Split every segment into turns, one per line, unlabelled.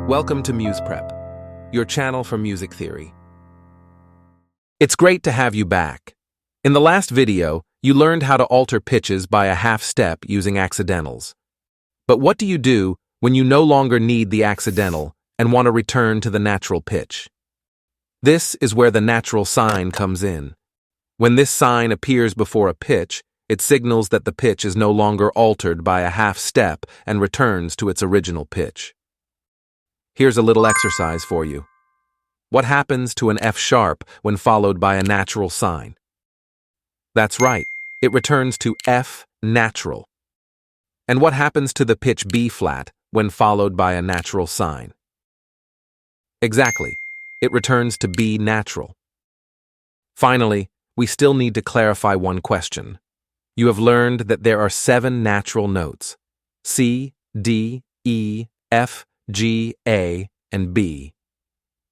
Welcome to MusePrep, your channel for music theory. It's great to have you back. In the last video, you learned how to alter pitches by a half step using accidentals. But what do you do when you no longer need the accidental and want to return to the natural pitch? This is where the natural sign comes in. When this sign appears before a pitch, it signals that the pitch is no longer altered by a half step and returns to its original pitch. Here's a little exercise for you. What happens to an F sharp when followed by a natural sign? That's right, it returns to F natural. And what happens to the pitch B flat when followed by a natural sign? Exactly, it returns to B natural. Finally, we still need to clarify one question. You have learned that there are 7 natural notes: C, D, E, F, G, A, and B.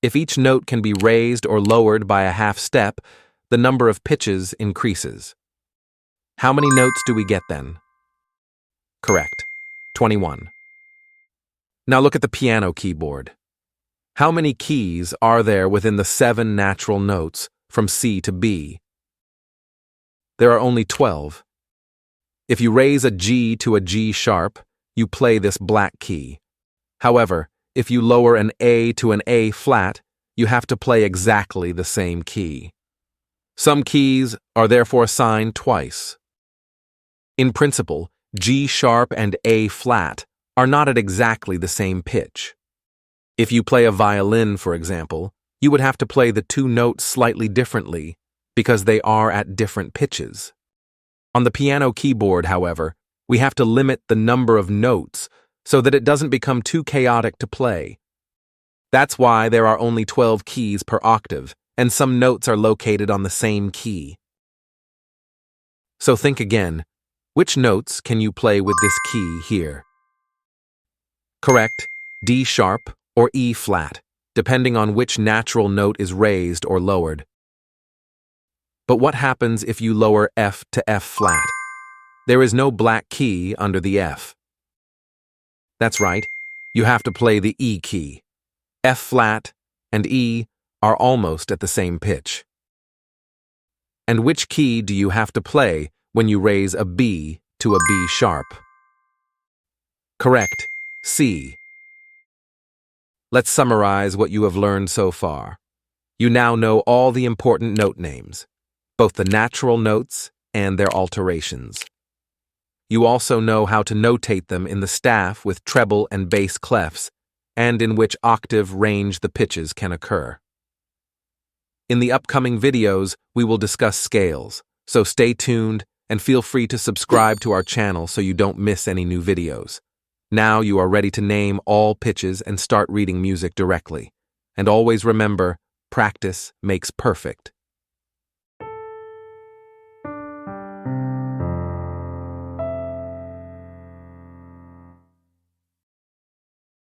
If each note can be raised or lowered by a half step, the number of pitches increases. How many notes do we get then? Correct, 21. Now look at the piano keyboard. How many keys are there within the 7 natural notes from C to B? There are only 12. If you raise a G to a G sharp, you play this black key. However, if you lower an A to an A flat, you have to play exactly the same key. Some keys are therefore assigned twice. In principle, G sharp and A flat are not at exactly the same pitch. If you play a violin, for example, you would have to play the 2 notes slightly differently because they are at different pitches. On the piano keyboard, however, we have to limit the number of notes so that it doesn't become too chaotic to play. That's why there are only 12 keys per octave, and some notes are located on the same key. So think again, which notes can you play with this key here? Correct, D sharp or E flat, depending on which natural note is raised or lowered. But what happens if you lower F to F flat? There is no black key under the F. That's right, you have to play the E key. F flat and E are almost at the same pitch. And which key do you have to play when you raise a B to a B sharp? Correct, C. Let's summarize what you have learned so far. You now know all the important note names, both the natural notes and their alterations. You also know how to notate them in the staff with treble and bass clefs, and in which octave range the pitches can occur. In the upcoming videos, we will discuss scales, so stay tuned and feel free to subscribe to our channel so you don't miss any new videos. Now you are ready to name all pitches and start reading music directly. And always remember, practice makes perfect.